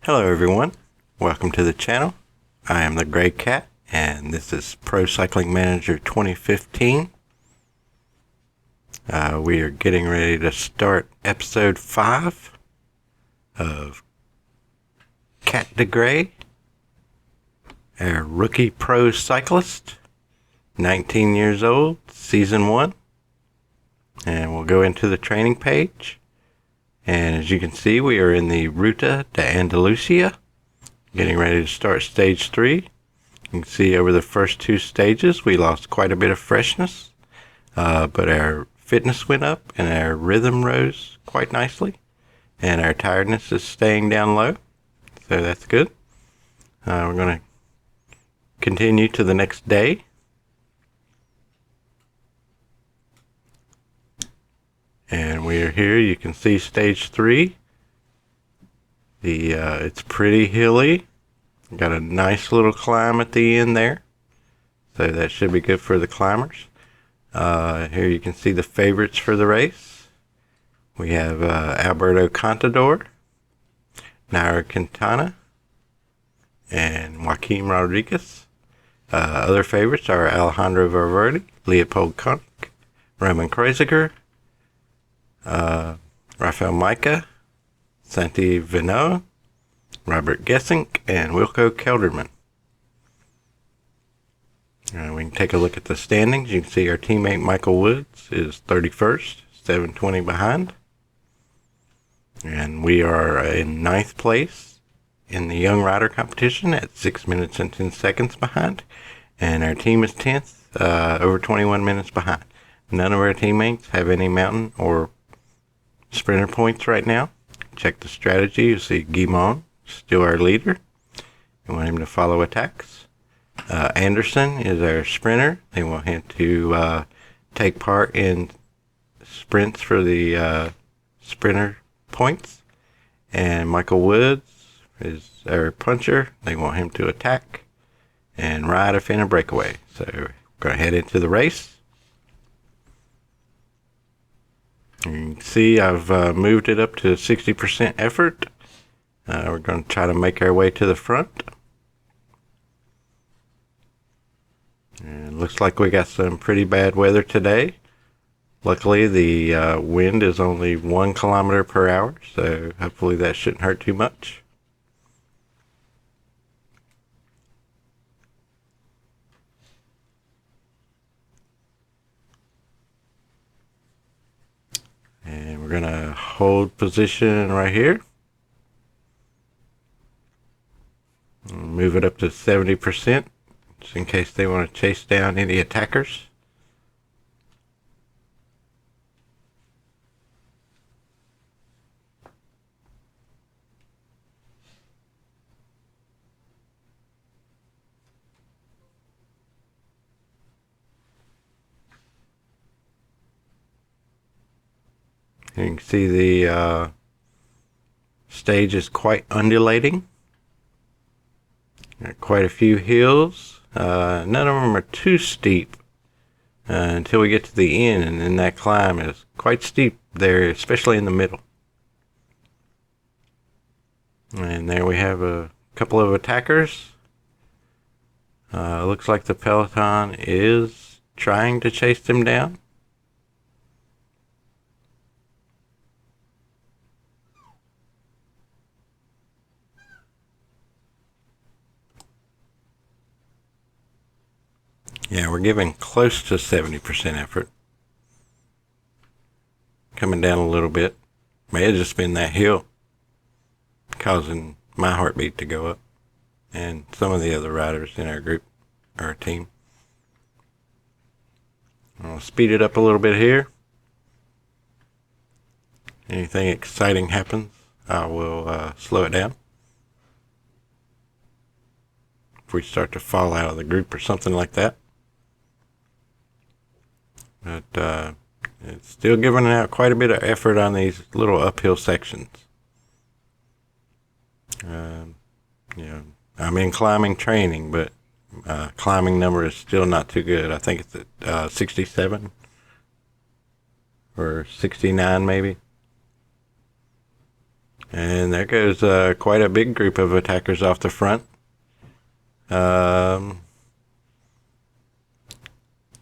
Hello everyone, welcome to the channel. I am the Gray Cat and this is Pro Cycling Manager 2015. We are getting ready to start episode 5 of Cat de Gray, our rookie pro cyclist, 19 years old, season 1. And we'll go into the training page. And as you can see, we are in the Ruta De Andalucia, getting ready to start stage 3. You can see over the first 2 stages, we lost quite a bit of freshness, but our fitness went up and our rhythm rose quite nicely, and our tiredness is staying down low, so that's good. We're going to continue to the next day. And we are here. You can see stage 3. It's pretty hilly. Got a nice little climb at the end there, so that should be good for the climbers. Here you can see the favorites for the race. We have Alberto Contador, Nairo Quintana, and Joaquim Rodriguez. Other favorites are Alejandro Valverde, Leopold Koenig, Roman Kreuziger, Rafael Majka, Santi Venot, Robert Gesink, and Wilco Kelderman. We can take a look at the standings. You can see our teammate Michael Woods is 31st, 7:20 behind. And we are in 9th place in the Young Rider competition at 6 minutes and 10 seconds behind. And our team is 10th, over 21 minutes behind. None of our teammates have any mountain or sprinter points right now. Check the strategy. You see Guimond, still our leader. You want him to follow attacks. Anderson is our sprinter. They want him to take part in sprints for the sprinter points. And Michael Woods is our puncher. They want him to attack and ride if in a breakaway. So we're going to head into the race. You can see I've moved it up to 60% effort. We're going to try to make our way to the front. And it looks like we got some pretty bad weather today. Luckily the wind is only 1 kilometer per hour, so hopefully that shouldn't hurt too much. And we're going to hold position right here. Move it up to 70%, just in case they want to chase down any attackers. You can see the stage is quite undulating. Got quite a few hills. None of them are too steep until we get to the end, and then that climb is quite steep there, especially in the middle. And there we have a couple of attackers. Looks like the peloton is trying to chase them down. Yeah, we're giving close to 70% effort. Coming down a little bit. May have just been that hill causing my heartbeat to go up. And some of the other riders in our group, our team. I'll speed it up a little bit here. Anything exciting happens, I will slow it down. If we start to fall out of the group or something like that. But it's still giving out quite a bit of effort on these little uphill sections. I'm in climbing training, but climbing number is still not too good. I think it's at 67 or 69 maybe. And there goes quite a big group of attackers off the front.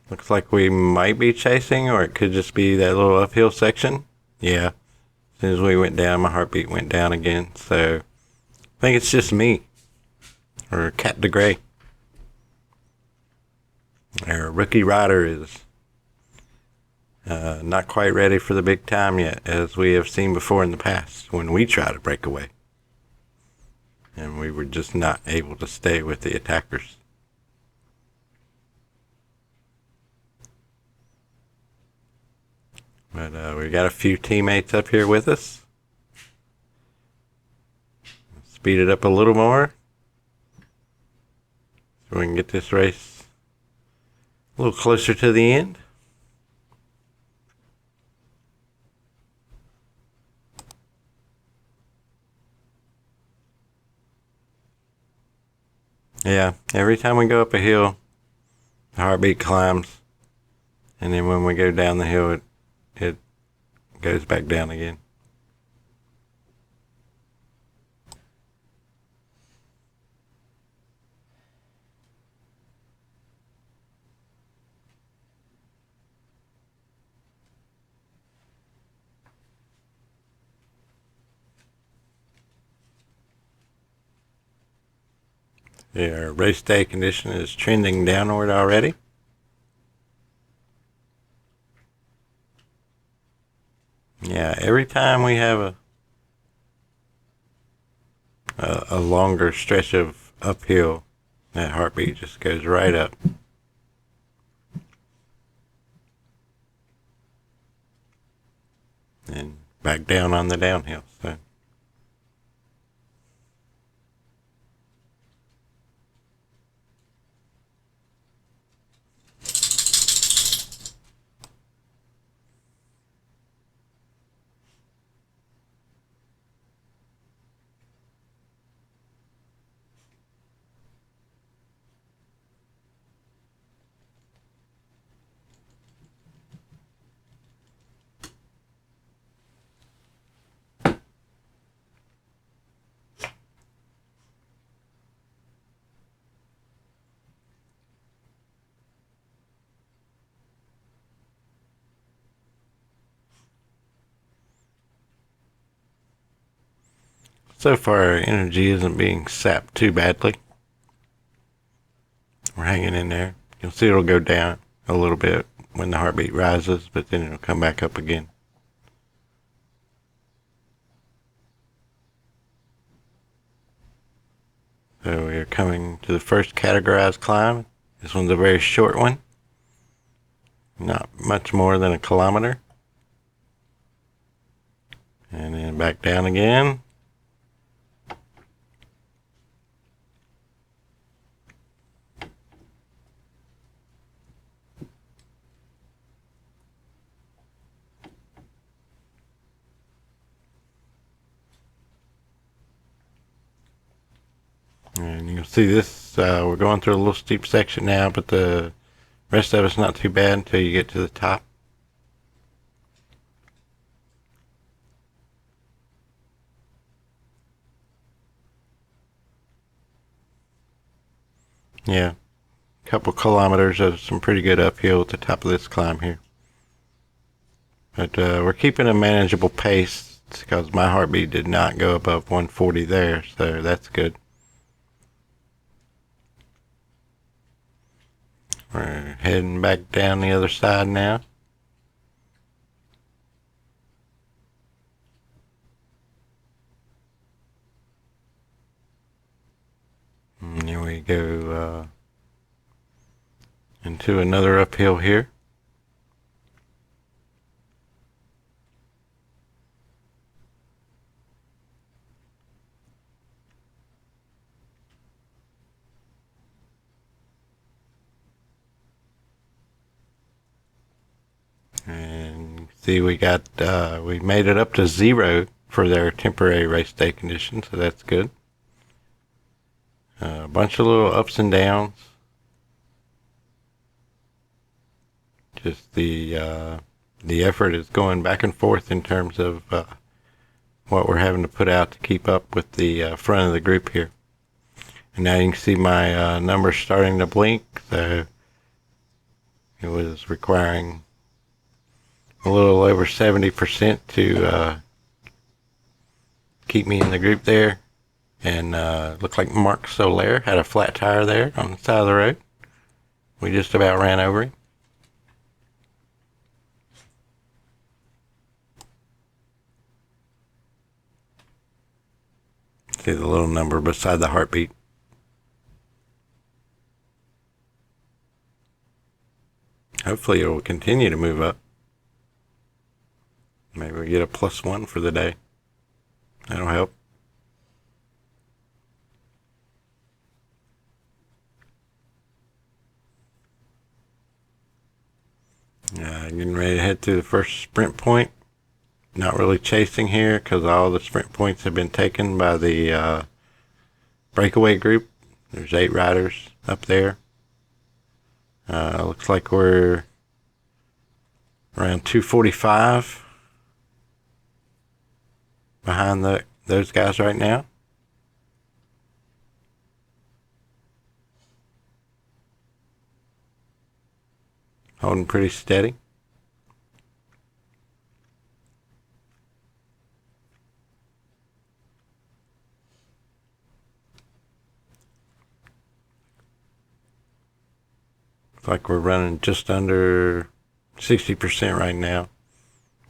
Looks like we might be chasing, or it could just be that little uphill section. Yeah. As soon as we went down, my heartbeat went down again. So I think it's just me, or Cat de Grey. Our rookie rider is not quite ready for the big time yet, as we have seen before in the past when we try to break away. And we were just not able to stay with the attackers. But we got a few teammates up here with us. Speed it up a little more so we can get this race a little closer to the end. Yeah, every time we go up a hill, the heartbeat climbs, and then when we go down the hill, it goes back down again. Our race day condition is trending downward already. Yeah, every time we have a longer stretch of uphill, that heartbeat just goes right up. And back down on the downhill. So so far, our energy isn't being sapped too badly. We're hanging in there. You'll see it'll go down a little bit when the heartbeat rises, but then it'll come back up again. So we are coming to the first categorized climb. This one's a very short one. Not much more than a kilometer. And then back down again. And you'll see this, we're going through a little steep section now, but the rest of it's not too bad until you get to the top. Yeah, a couple kilometers of some pretty good uphill at the top of this climb here. But we're keeping a manageable pace because my heartbeat did not go above 140 there, so that's good. We're heading back down the other side now. And here we go into another uphill here. And see, we made it up to 0 for their temporary race day condition, so that's good. A bunch of little ups and downs. Just the effort is going back and forth in terms of what we're having to put out to keep up with the front of the group here. And now you can see my numbers starting to blink, so it was requiring a little over 70% to keep me in the group there. And looked like Mark Soler had a flat tire there on the side of the road. We just about ran over him. See the little number beside the heartbeat. Hopefully it will continue to move up. Maybe we get a +1 for the day. That'll help. Getting ready to head to the first sprint point. Not really chasing here because all the sprint points have been taken by the breakaway group. There's 8 riders up there. Looks like we're around 245 behind those guys right now. Holding pretty steady. Looks like we're running just under 60% right now.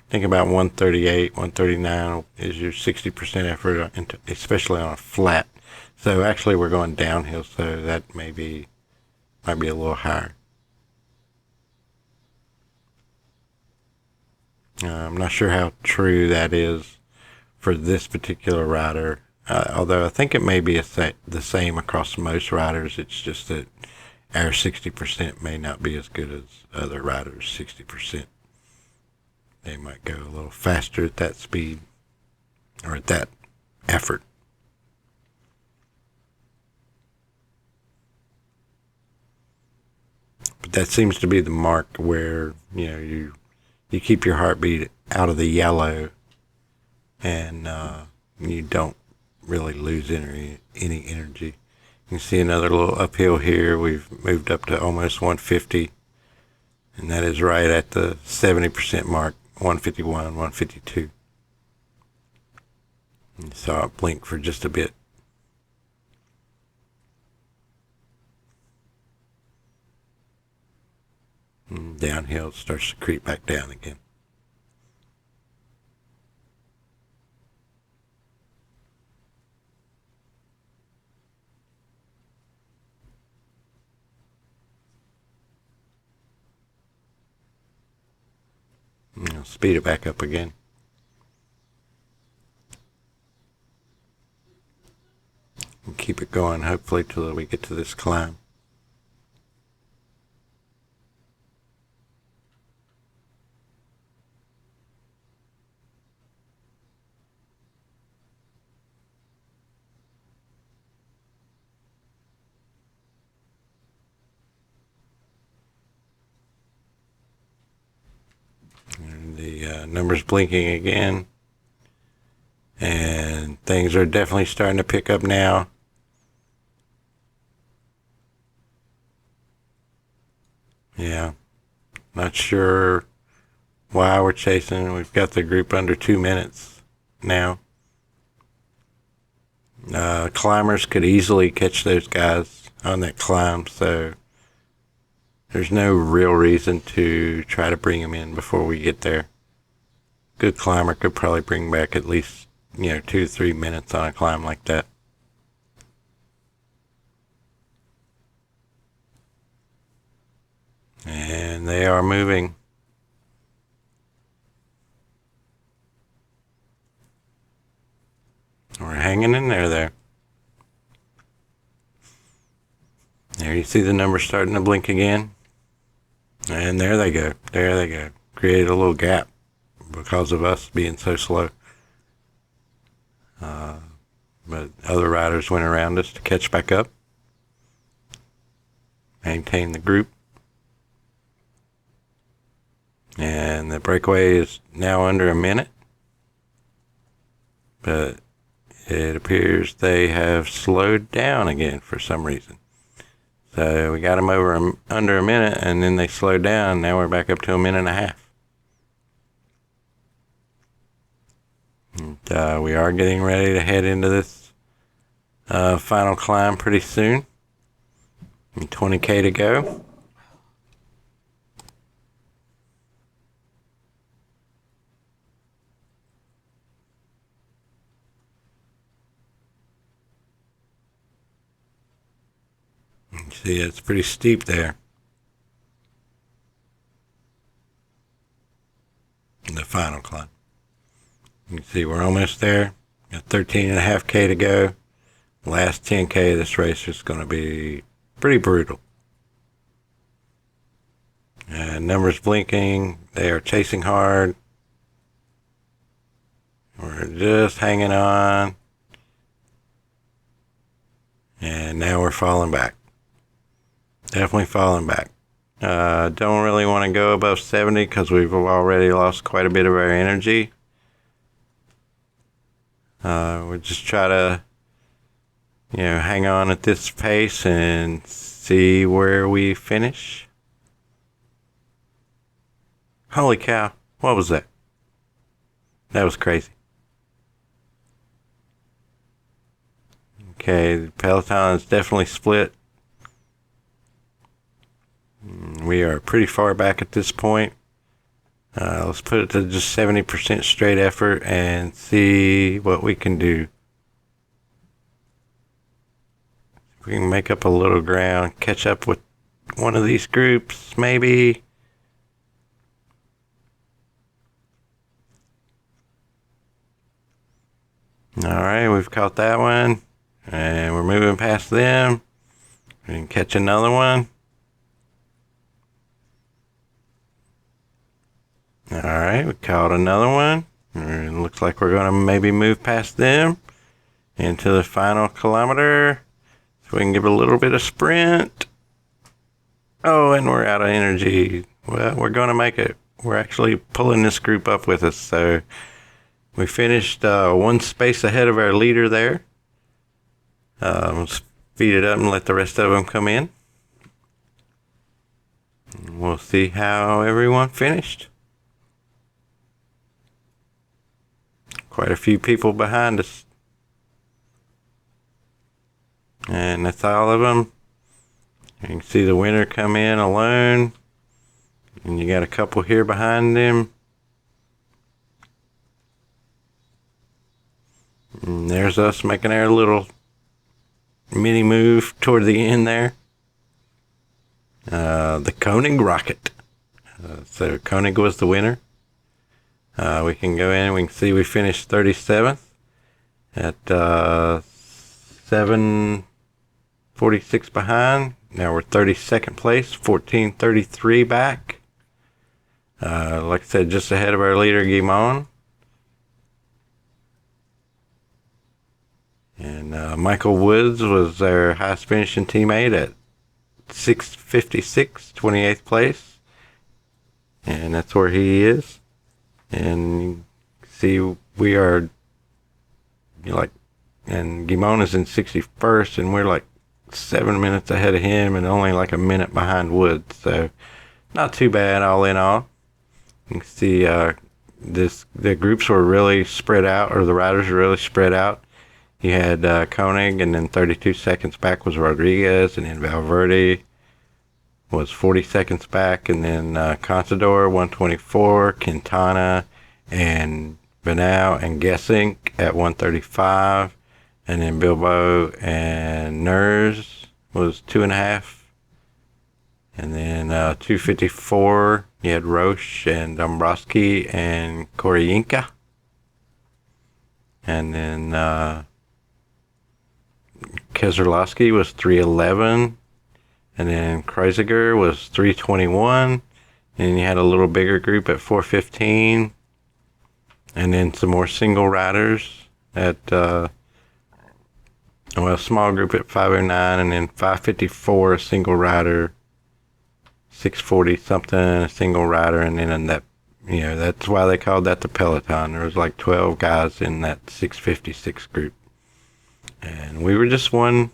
Think about 138, 139 is your 60% effort, especially on a flat. So actually we're going downhill, so that might be a little higher. I'm not sure how true that is for this particular rider, although I think it may be the same across most riders. It's just that our 60% may not be as good as other riders' 60%. They might go a little faster at that speed or at that effort. But that seems to be the mark where, you keep your heartbeat out of the yellow and you don't really lose any energy. You can see another little uphill here. We've moved up to almost 150, and that is right at the 70% mark, 151, 152. You saw it blink for just a bit. And downhill, it starts to creep back down again. I'll speed it back up again. And keep it going, hopefully, till we get to this climb. And the numbers blinking again. And things are definitely starting to pick up now. Yeah, not sure why we're chasing. We've got the group under 2 minutes now. Climbers could easily catch those guys on that climb, so there's no real reason to try to bring them in before we get there. Good climber could probably bring back at least 2 to 3 minutes on a climb like that. And they are moving. We're hanging in there. There you see the numbers starting to blink again. And there they go. Created a little gap because of us being so slow. But other riders went around us to catch back up. Maintain the group. And the breakaway is now under a minute. but it appears they have slowed down again for some reason. So we got them under a minute, and then they slowed down. Now we're back up to a minute and a half. And, we are getting ready to head into this final climb pretty soon. 20K to go. See, it's pretty steep there. In the final climb. You can see we're almost there. Got 13.5K to go. Last 10K of this race is going to be pretty brutal. Numbers blinking. They are chasing hard. We're just hanging on. And now we're falling back. Definitely falling back. Don't really want to go above 70 because we've already lost quite a bit of our energy. We'll just try to, hang on at this pace and see where we finish. Holy cow, what was that? That was crazy. Okay, the peloton is definitely split. We are pretty far back at this point. Let's put it to just 70% straight effort and see what we can do. If we can make up a little ground, catch up with one of these groups, maybe. Alright, we've caught that one. And we're moving past them. We can catch another one. Alright, we caught another one. It looks like we're going to maybe move past them into the final kilometer. So we can give a little bit of sprint. Oh, and we're out of energy. Well, we're going to make it. We're actually pulling this group up with us. So we finished one space ahead of our leader there. Let's speed it up and let the rest of them come in. And we'll see how everyone finished. Quite a few people behind us. And that's all of them. You can see the winner come in alone. And you got a couple here behind him. And there's us making our little mini move toward the end there. The Koenig rocket. So Koenig was the winner. We can go in and we can see we finished 37th at 7:46 behind. Now we're 32nd place, 14:33 back. Like I said, just ahead of our leader, Guimon. And Michael Woods was our highest finishing teammate at 6:56, 28th place. And that's where he is. And you see we are and Guimon is in 61st, and we're 7 minutes ahead of him and only a minute behind Woods. So not too bad all in all. You can see the groups were really spread out, or the riders were really spread out. You had Koenig, and then 32 seconds back was Rodriguez, and then Valverde was 40 seconds back, and then Contador 124, Quintana and Benau and Gessink at 135, and then Bilbao and Ners was 2.5, and then 254 you had Roche and Dombrowski and Koryinka, and then Keselowski was 311. And then Kreuziger was 321. And you had a little bigger group at 415. And then some more single riders at, small group at 509. And then 554, a single rider. 640 something, a single rider. And then in that You know, that's why they called that the peloton. There was like 12 guys in that 656 group. And we were just one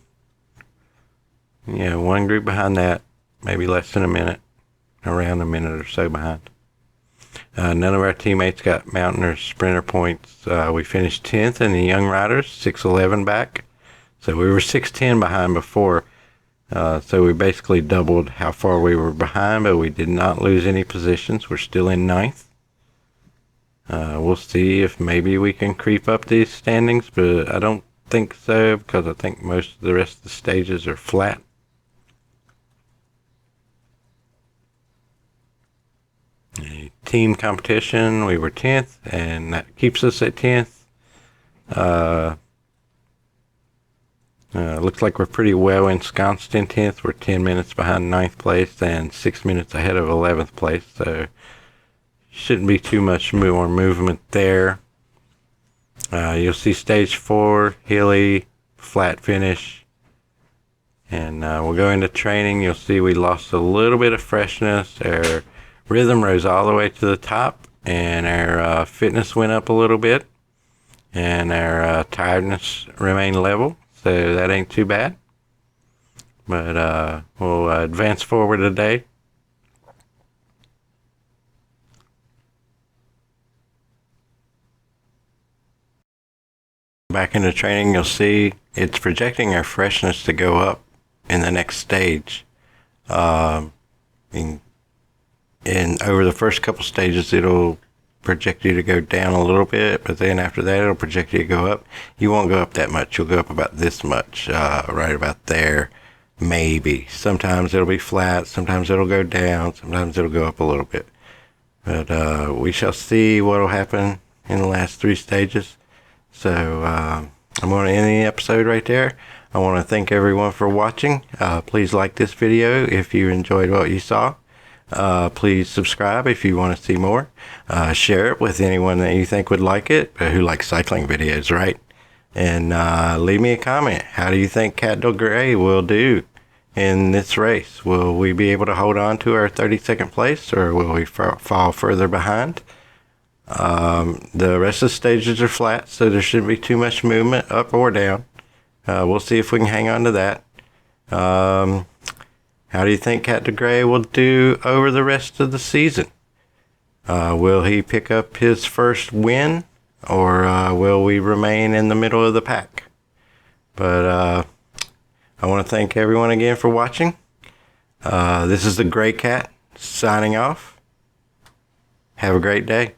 group behind that, maybe less than a minute, around a minute or so behind. None of our teammates got mountain or sprinter points. We finished 10th in the young riders, 6:11 back. So we were 6:10 behind before. So we basically doubled how far we were behind, but we did not lose any positions. We're still in 9th. We'll see if maybe we can creep up these standings, but I don't think so, because I think most of the rest of the stages are flat. Team competition, we were 10th, and that keeps us at 10th. Looks like we're pretty well ensconced in 10th. We're 10 minutes behind 9th place and 6 minutes ahead of 11th place, so shouldn't be too much more movement there. You'll see stage 4, hilly, flat finish. And we'll go into training. You'll see we lost a little bit of freshness. Our rhythm rose all the way to the top, and our fitness went up a little bit, and our tiredness remained level, so that ain't too bad. But we'll advance forward today. Back into training, you'll see it's projecting our freshness to go up in the next stage. And over the first couple stages, it'll project you to go down a little bit, but then after that, it'll project you to go up. You won't go up that much. You'll go up about this much, right about there, maybe. Sometimes it'll be flat. Sometimes it'll go down. Sometimes it'll go up a little bit. But we shall see what will happen in the last 3 stages. So I'm going to end the episode right there. I want to thank everyone for watching. Please like this video if you enjoyed what you saw. Please subscribe if you want to see more. Share it with anyone that you think would like it, who likes cycling videos, right? And leave me a comment. How do you think Cat de Gray will do in this race? Will we be able to hold on to our 32nd place, or will we fall further behind? The rest of the stages are flat, so there shouldn't be too much movement up or down. We'll see if we can hang on to that. How do you think Cat de Gray will do over the rest of the season? Will he pick up his first win, or will we remain in the middle of the pack? But I want to thank everyone again for watching. This is the Gray Cat signing off. Have a great day.